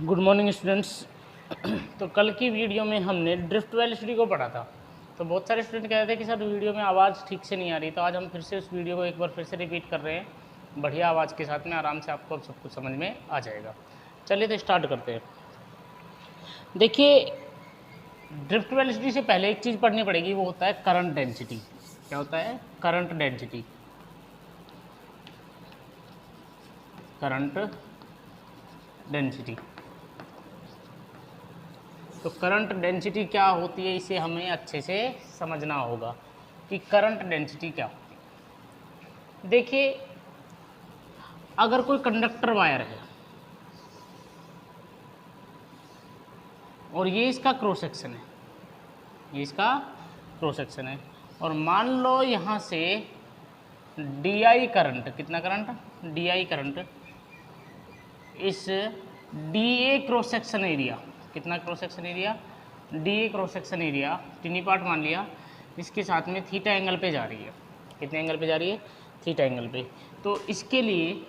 Good morning students. तो कल की वीडियो में हमने ड्रिफ्ट वेलोसिटी को पढ़ा था। तो बहुत सारे स्टूडेंट कह रहे थे कि सर वीडियो में आवाज़ ठीक से नहीं आ रही, तो आज हम फिर से उस वीडियो को एक बार फिर से रिपीट कर रहे हैं बढ़िया आवाज़ के साथ में। आराम से आपको अब सब कुछ समझ में आ जाएगा। चलिए तो स्टार्ट करते हैं। देखिए, ड्रिफ्ट वेलोसिटी से पहले एक चीज़ पढ़नी पड़ेगी, वो होता है करंट डेंसिटी। क्या होता है? Current density. Current density. तो करंट डेंसिटी क्या होती है, इसे हमें अच्छे से समझना होगा कि करंट डेंसिटी क्या होती है। देखिए, अगर कोई कंडक्टर वायर है और ये इसका क्रॉस सेक्शन है, ये इसका क्रॉस सेक्शन है, और मान लो यहाँ से DI करंट, कितना करंट? DI करंट इस DA क्रॉस सेक्शन एरिया, कितना cross section area? DA cross section area, टिनी part मान लिया, इसके साथ में थीटा एंगल पे जा रही है। कितने एंगल पे जा रही है? थीटा एंगल पे। तो इसके लिए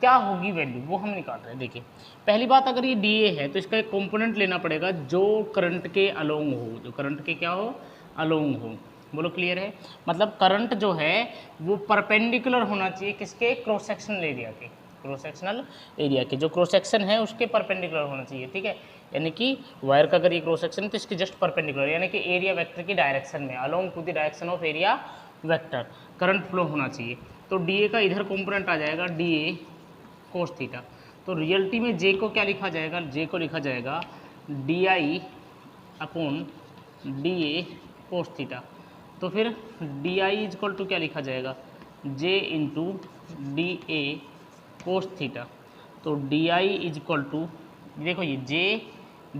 क्या होगी वैल्यू, वो हम निकाल रहे हैं। देखिए, पहली बात, अगर ये DA है तो इसका एक कंपोनेंट लेना पड़ेगा जो करंट के अलोंग हो, जो करंट के क्या हो? अलोंग हो। बोलो क्लियर है? मतलब करंट जो है वो परपेंडिकुलर होना चाहिए किसके? क्रॉस सेक्शनल एरिया के। क्रॉस सेक्शनल एरिया के जो क्रॉस सेक्शन है उसके परपेंडिकुलर होना चाहिए। ठीक है, यानी कि वायर का अगर ये क्रॉस सेक्शन है तो इसके जस्ट परपेंडिकुलर, यानी कि एरिया वेक्टर की डायरेक्शन में, along to the direction of area vector current flow होना चाहिए। तो DA का इधर कंपोनेंट आ जाएगा DA कोस थीटा। तो रियलिटी में J को क्या लिखा जाएगा? J को लिखा जाएगा DI upon DA cos theta. तो फिर DI इज इक्वल टू क्या लिखा जाएगा? J into DA cos theta. तो DI इज इक्वल टू, देखो ये J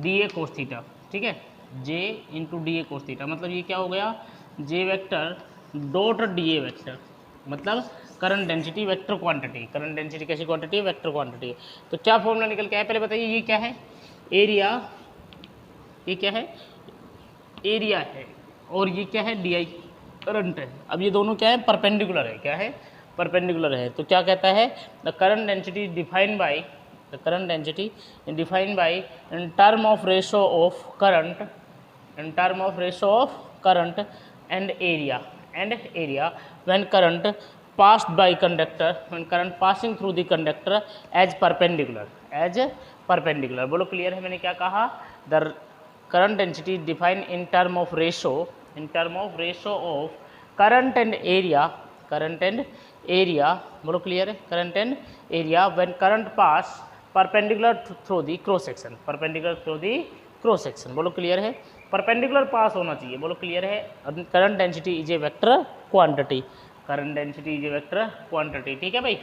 DA कोस थीटा, ठीक है, J into DA cos theta, मतलब ये क्या हो गया? J vector dot DA vector, मतलब current density vector quantity. Current density कैसी क्वांटिटी है? Vector quantity. तो क्या फॉर्मूला निकल के आया पहले बताइए? ये क्या है? एरिया। ये क्या है? एरिया है। और ये क्या है? DI करंट है। अब ये दोनों क्या है? परपेंडिकुलर है। क्या है? परपेंडिकुलर है। तो क्या कहता है? The current density defined by, the current density defined by in term of ratio of current, in term of ratio of current and area when current passed by conductor, when current passing through the conductor as perpendicular, बोलो clear है? मैंने क्या कहा? the current density defined in term of ratio of current and area, बोलो clear है? current and area when current pass perpendicular through the cross section, बोलो clear है? Perpendicular पास होना चाहिए। बोलो क्लियर है? Current density is a vector quantity, current density is a vector quantity. ठीक है भाई?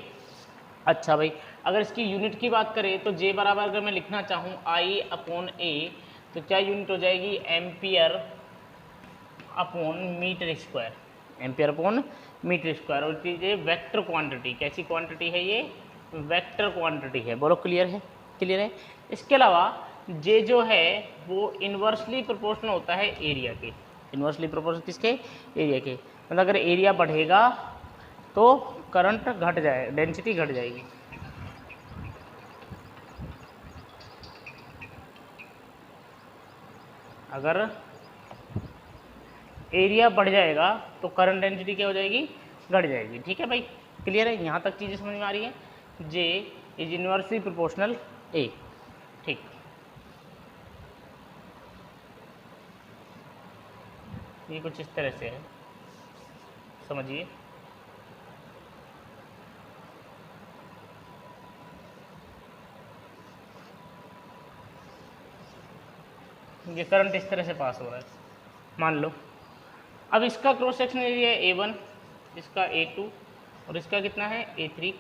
अच्छा भाई, अगर इसकी यूनिट की बात करें तो J बराबर अगर मैं लिखना चाहूँ I अपॉन A, तो क्या यूनिट हो जाएगी? Ampere upon metre square, ampere upon metre square. और ये वेक्टर क्वांटिटी, कैसी क्वांटिटी है? ये वेक्टर क्वांटिटी है। बोलो क्लियर है? क्लियर है? इसके अलावा J जो है वो इन्वर्सली प्रोपोर्शनल होता है एरिया के। इन्वर्सली प्रोपोर्शनल किसके? एरिया के। मतलब अगर एरिया बढ़ेगा तो करंट घट जाए, डेंसिटी घट जाएगी। अगर एरिया बढ़ जाएगा तो करंट डेंसिटी क्या हो जाएगी? घट जाएगी। ठीक है भाई? क्लियर है? यहाँ तक चीज़ें समझ में आ रही है? J is inversely proportional A। ठीक, ये कुछ इस तरह से है, समझिए। ये करंट इस तरह से पास हो रहा है, मान लो। अब इसका क्रॉस सेक्शन एरिया है A1, इसका A2 और इसका कितना है? A3,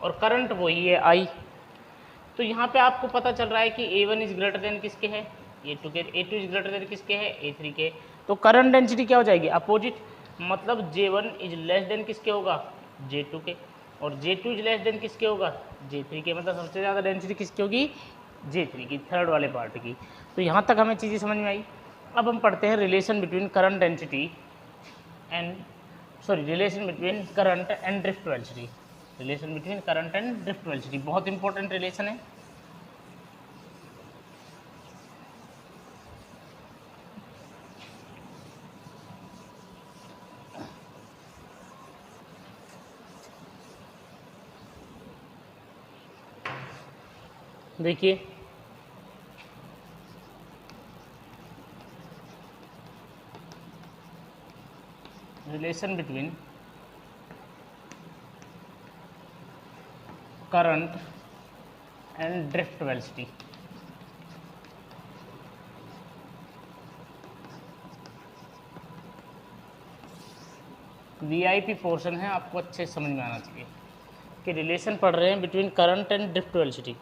और करंट वही है I। तो यहाँ पे आपको पता चल रहा है कि A1 इज ग्रेटर देन किसके है? A2 के। A2 इज ग्रेटर देन किसके है? A3 के। तो करंट डेंसिटी क्या हो जाएगी? अपोजिट, मतलब J1 इज लेस देन किसके होगा? J2 के। और J2 इज लेस देन किसके होगा? J3 के। मतलब सबसे ज़्यादा डेंसिटी किसकी होगी? J3 की, थर्ड वाले पार्ट की। तो यहाँ तक हमें चीज़ें समझ में आई। अब हम पढ़ते हैं relation between current density and relation between current and drift velocity. Relation between current and drift velocity, बहुत इंपॉर्टेंट रिलेशन है। देखिए relation between current and drift velocity, VIP portion है, आपको अच्छे से समझ में आना चाहिए कि रिलेशन पढ़ रहे हैं between current and drift velocity,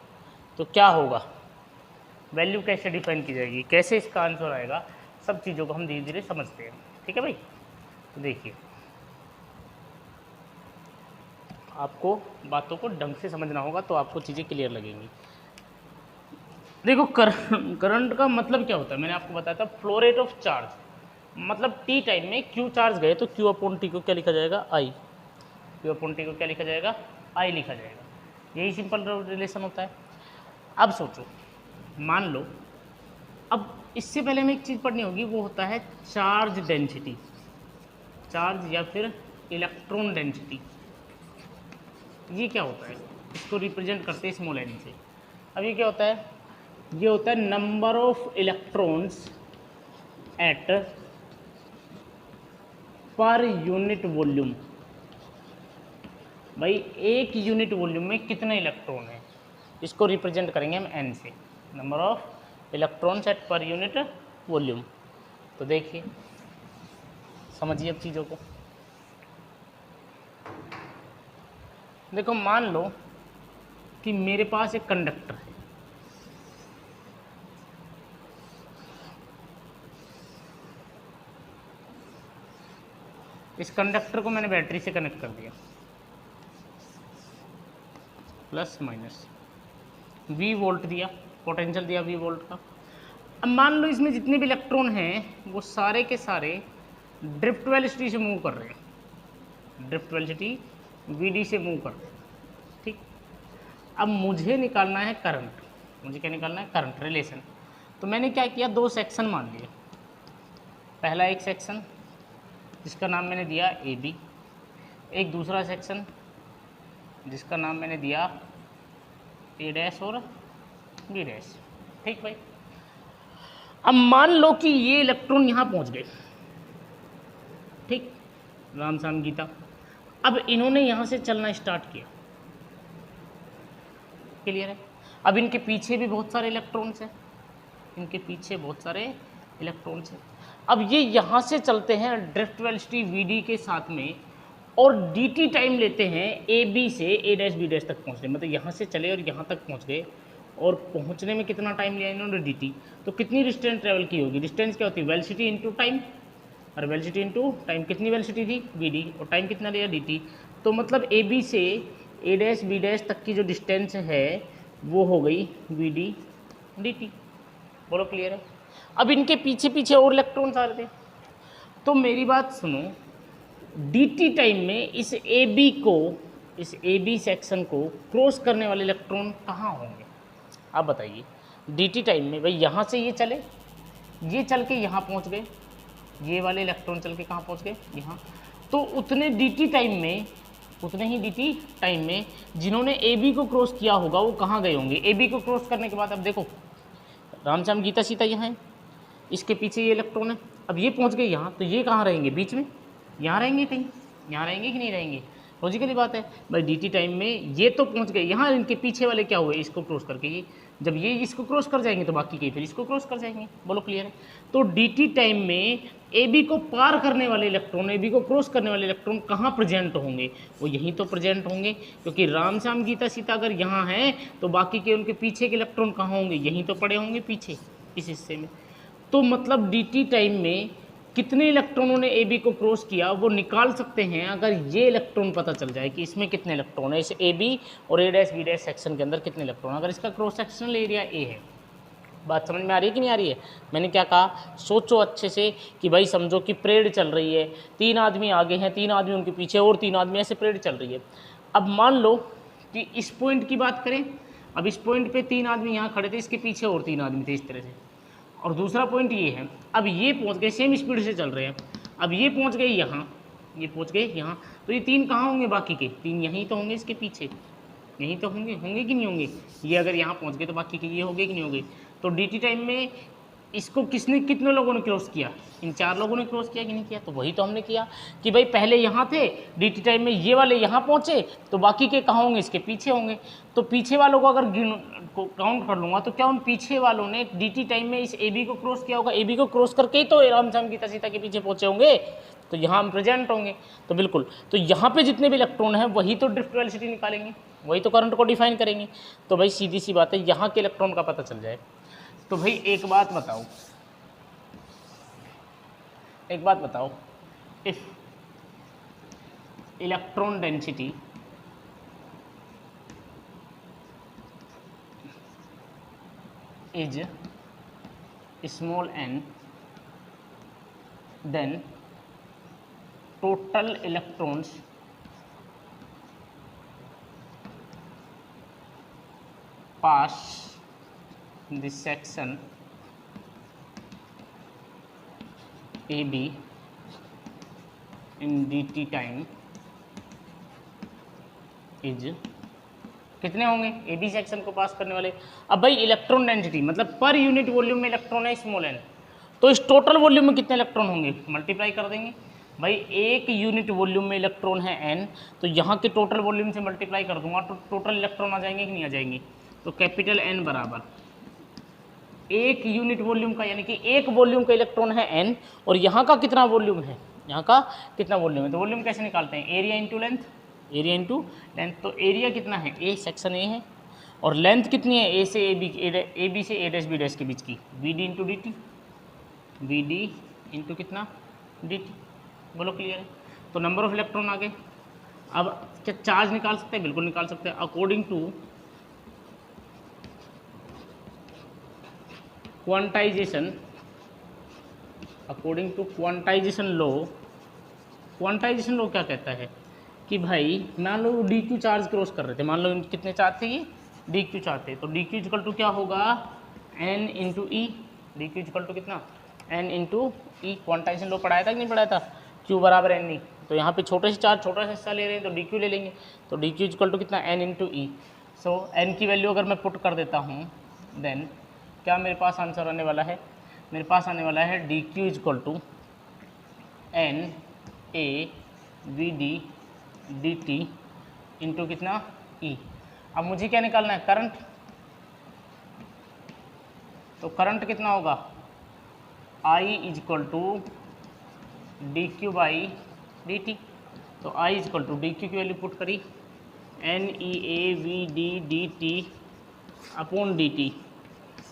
तो क्या होगा, वैल्यू कैसे डिफाइन की जाएगी, कैसे इसका आंसर आएगा, सब चीज़ों को हम धीरे धीरे समझते हैं। ठीक है भाई, तो देखिए आपको बातों को ढंग से समझना होगा तो आपको चीज़ें क्लियर लगेंगी। देखो करंट का मतलब क्या होता है, मैंने आपको बताया था फ्लो रेट ऑफ चार्ज, मतलब टी टाइम में क्यू चार्ज गए तो क्यू अपॉन टी को क्या लिखा जाएगा, आई, क्यू अपॉन टी को क्या लिखा जाएगा, आई लिखा जाएगा। यही सिंपल रिलेशन होता है। अब सोचो, मान लो, अब इससे पहले हमें एक चीज़ पढ़नी होगी, वो होता है चार्ज डेंसिटी, चार्ज या फिर इलेक्ट्रॉन डेंसिटी। ये क्या होता है, इसको रिप्रेजेंट करते हैं स्मॉल एन से। अब ये क्या होता है, ये होता है number of electrons at per unit volume. भाई एक यूनिट वॉल्यूम में कितने इलेक्ट्रॉन हैं, इसको रिप्रेजेंट करेंगे हम एन से, number of electrons at per unit volume. तो देखिए समझिए अब चीज़ों को। देखो मान लो कि मेरे पास एक कंडक्टर है, इस कंडक्टर को मैंने बैटरी से कनेक्ट कर दिया, प्लस माइनस V वोल्ट दिया, पोटेंशियल दिया V वोल्ट का। अब मान लो इसमें जितने भी इलेक्ट्रॉन हैं वो सारे के सारे ड्रिफ्ट वेलोसिटी से मूव कर रहे हैं, ड्रिफ्ट वेलोसिटी VD से मूव कर रहे हैं। ठीक, अब मुझे निकालना है करंट, मुझे क्या निकालना है, करंट रिलेशन। तो मैंने क्या किया, दो सेक्शन मान लिए। पहला एक सेक्शन जिसका नाम मैंने दिया AB, एक दूसरा सेक्शन जिसका नाम मैंने दिया A डैश और B डैश। ठीक भाई, अब मान लो कि ये इलेक्ट्रॉन यहाँ पहुँच गए, ठीक, राम शाम गीता। अब इन्होंने यहाँ से चलना स्टार्ट किया, क्लियर है। अब इनके पीछे भी बहुत सारे इलेक्ट्रॉन्स हैं, इनके पीछे बहुत सारे इलेक्ट्रॉन्स हैं। अब ये यहाँ से चलते हैं ड्रिफ्ट वेलोसिटी VD के साथ में, और dt टाइम लेते हैं AB से A डैश B डैश तक पहुँचने, मतलब यहाँ से चले और यहाँ तक पहुँच गए, और पहुँचने में कितना टाइम लिया इन्होंने, dt। तो कितनी डिस्टेंस ट्रेवल की होगी, डिस्टेंस क्या होती है, वेलोसिटी इंटू टाइम, और वेलोसिटी इंटू टाइम, कितनी वेलोसिटी थी VD, और टाइम कितना लिया dt। तो मतलब AB से A डैश B डैश तक की जो डिस्टेंस है वो हो गई VD dt। बोलो क्लियर है। अब इनके पीछे पीछे और इलेक्ट्रॉन्स आ रहे थे, तो मेरी बात सुनो, dt टाइम में इस AB सेक्शन को क्रॉस करने वाले इलेक्ट्रॉन कहाँ होंगे, आप बताइए। dt टाइम में भाई यहाँ से ये चले, ये चल के यहाँ पहुँच गए, ये वाले इलेक्ट्रॉन चल के कहाँ पहुँच गए, यहाँ। तो उतने dt टाइम में, उतने ही dt टाइम में जिन्होंने AB को क्रॉस किया होगा वो कहाँ गए होंगे। AB को क्रॉस करने के बाद अब देखो रामश्याम गीता सीता यहाँ है, इसके पीछे ये इलेक्ट्रॉन है, अब ये पहुँच गए यहाँ, तो ये कहाँ रहेंगे, बीच में, यहाँ रहेंगे, कहीं यहाँ रहेंगे कि नहीं रहेंगे, लॉजिकली बात है भाई। dt टाइम में ये तो पहुँच गए यहाँ, इनके पीछे वाले क्या हुए, इसको क्रॉस करके ये, जब ये इसको क्रॉस कर जाएंगे तो बाकी के फिर इसको क्रॉस कर जाएंगे। बोलो क्लियर है। तो dt टाइम में AB को पार करने वाले इलेक्ट्रॉन, AB को क्रॉस करने वाले इलेक्ट्रॉन कहाँ प्रेजेंट होंगे, वो यहीं तो प्रेजेंट होंगे, क्योंकि रामश्याम गीता सीता अगर यहाँ है तो बाकी के उनके पीछे के इलेक्ट्रॉन कहाँ होंगे, यहीं तो पड़े होंगे पीछे इस हिस्से में। तो मतलब dt टाइम में कितने इलेक्ट्रॉनों ने AB को क्रॉस किया वो निकाल सकते हैं अगर ये इलेक्ट्रॉन पता चल जाए कि इसमें कितने इलेक्ट्रॉन है, इस AB और A dash B dash section के अंदर कितने इलेक्ट्रॉन, अगर इसका क्रॉस सेक्शनल एरिया A है। बात समझ में आ रही है कि नहीं आ रही है। मैंने क्या कहा, सोचो अच्छे से कि भाई समझो कि परेड चल रही है, 3 आदमी आगे हैं, 3 आदमी उनके पीछे और 3 आदमी, ऐसे परेड चल रही है। अब मान लो कि इस पॉइंट की बात करें, अब इस पॉइंट पे 3 आदमी यहाँ खड़े थे, इसके पीछे और 3 आदमी थे इस तरह से, और दूसरा पॉइंट ये है, अब ये पहुँच गए, सेम स्पीड से चल रहे हैं, अब ये पहुँच गए यहाँ, ये पहुँच गए यहाँ, तो ये 3 कहाँ होंगे, बाकी के 3 यहीं तो होंगे, इसके पीछे यहीं तो होंगे, होंगे कि नहीं होंगे, ये अगर यहाँ पहुँच गए तो बाकी के ये होंगे कि नहीं होंगे। तो dt टाइम में इसको कितने लोगों ने क्रॉस किया, इन 4 लोगों ने क्रॉस किया कि नहीं किया, तो वही तो हमने किया कि भाई पहले यहाँ थे, dt टाइम में ये वाले यहाँ पहुँचे, तो बाकी के कहाँ होंगे, इसके पीछे होंगे। तो पीछे वालों को अगर काउंट कर लूँगा तो क्या उन पीछे वालों ने dt टाइम में इस AB को क्रॉस किया होगा, AB को क्रॉस करके ही तो रामचाम गीता सीता के पीछे पहुँचे होंगे, तो यहाँ हम प्रेजेंट होंगे। तो बिल्कुल, तो यहाँ पे जितने भी इलेक्ट्रॉन हैं वही तो ड्रिफ्ट वेलोसिटी निकालेंगे, वही तो करंट को डिफाइन करेंगे। तो भाई सीधी सी बात है, यहाँ के इलेक्ट्रॉन का पता चल जाए। तो भाई एक बात बताओ, if electron density is small n, then total electrons pass this section AB in dt time is कितने होंगे AB सेक्शन को पास करने वाले। अब भाई इलेक्ट्रॉन डेंसिटी मतलब पर यूनिट वॉल्यूम में इलेक्ट्रॉन है स्मॉल n, तो इस टोटल वॉल्यूम में कितने इलेक्ट्रॉन होंगे, मल्टीप्लाई कर देंगे। भाई 1 यूनिट वॉल्यूम में इलेक्ट्रॉन है n, तो यहाँ के टोटल वॉल्यूम से मल्टीप्लाई कर दूंगा तो टोटल इलेक्ट्रॉन आ जाएंगे कि नहीं आ जाएंगे। तो कैपिटल N बराबर 1 यूनिट वॉल्यूम का, यानी कि 1 वॉल्यूम का इलेक्ट्रॉन है n, और यहाँ का कितना वॉल्यूम है, यहाँ का कितना वॉल्यूम है। तो वॉल्यूम कैसे निकालते हैं, area into length, area into length. तो एरिया कितना है, ए सेक्शन ए है, और लेंथ कितनी है, ए से ए बी से ए डैश बी डैश के बीच की, B D into D T, B D into कितना डी टी। बोलो क्लियर है। तो नंबर ऑफ इलेक्ट्रॉन आ गए। अब क्या चार्ज निकाल सकते हैं, बिल्कुल निकाल सकते हैं। According to quantization, according to quantization law, quantization law क्या कहता है कि भाई मान लो डी क्यू चार्ज क्रॉस कर रहे थे, मान लो कितने चार्ज थे, ये डी क्यू चार्ज थे, तो डी क्यू इक्वल टू क्या होगा, N into E, D Q equal to कितना, N into E. Quantization law पढ़ाया था कि नहीं पढ़ाया था, क्यू बराबर एन ई। तो यहाँ पे छोटे से चार्ज छोटा सा हिस्सा ले रहे हैं तो डी क्यू ले लेंगे, तो डी क्यू इक्वल टू कितना, एन इंटू ई। सो एन की वैल्यू अगर मैं पुट कर देता हूँ, देन क्या मेरे पास आंसर आने वाला है, मेरे पास आने वाला है D Q equal to N A V D D T into कितना ई। अब मुझे क्या निकालना है, करंट। तो करंट कितना होगा, I is equal to D Q by D T. तो I is equal to D Q की वैल्यू पुट करी, N E A V D D T upon D T,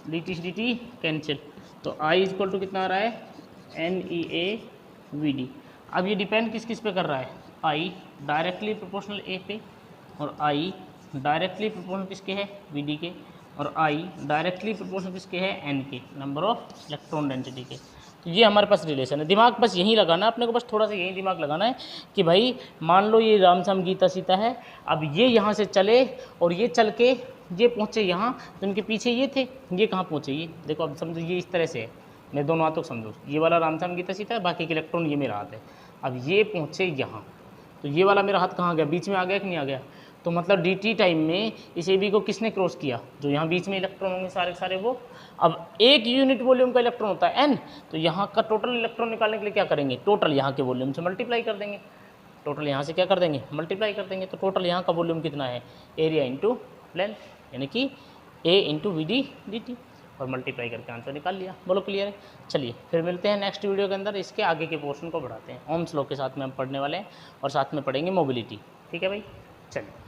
D T से D T cancel. तो I is equal to कितना आ रहा है, N E A V D. अब ये डिपेंड किस किस पे कर रहा है, आई डायरेक्टली प्रोपोर्शनल ए पे, और आई डायरेक्टली प्रोपोर्शनल किसके है, वी डी के, और आई डायरेक्टली प्रोपोर्शनल किसके है, एन के, नंबर ऑफ इलेक्ट्रॉन डेंसिटी के। तो ये हमारे पास रिलेशन है। दिमाग बस यहीं लगाना है अपने को, बस थोड़ा सा यही दिमाग लगाना है कि भाई मान लो ये रामचाम गीता सीता है, अब ये यहाँ से चले और ये चल के ये पहुँचे यहाँ, तो इनके पीछे ये थे, ये कहाँ पहुँचे, ये देखो। अब समझो ये इस तरह से है, मैं दोनों हाथों को समझो, ये वाला रामचाम गीता सीता है, बाकी के इलेक्ट्रॉन ये मेरा हाथ है। अब ये पहुँचे यहाँ, तो ये वाला मेरा हाथ कहाँ गया, बीच में आ गया कि नहीं आ गया। तो मतलब डी टी टाइम में इस ए बी को किसने क्रॉस किया, जो यहाँ बीच में इलेक्ट्रॉन होंगे सारे के सारे वो। अब 1 यूनिट वॉल्यूम का इलेक्ट्रॉन होता है n, तो यहाँ का टोटल इलेक्ट्रॉन निकालने के लिए क्या करेंगे, टोटल यहाँ के वॉल्यूम से मल्टीप्लाई कर देंगे, टोटल यहाँ से क्या कर देंगे, मल्टीप्लाई कर देंगे। तो टोटल यहाँ का वॉल्यूम कितना है, एरिया इंटू लेंथ, यानी कि A into V D D T, और मल्टीप्लाई करके आंसर निकाल लिया। बोलो क्लियर है। चलिए फिर मिलते हैं नेक्स्ट वीडियो के अंदर, इसके आगे के पोर्शन को बढ़ाते हैं। ओम्स लॉ के साथ में हम पढ़ने वाले हैं और साथ में पढ़ेंगे मोबिलिटी। ठीक है भाई, चलिए।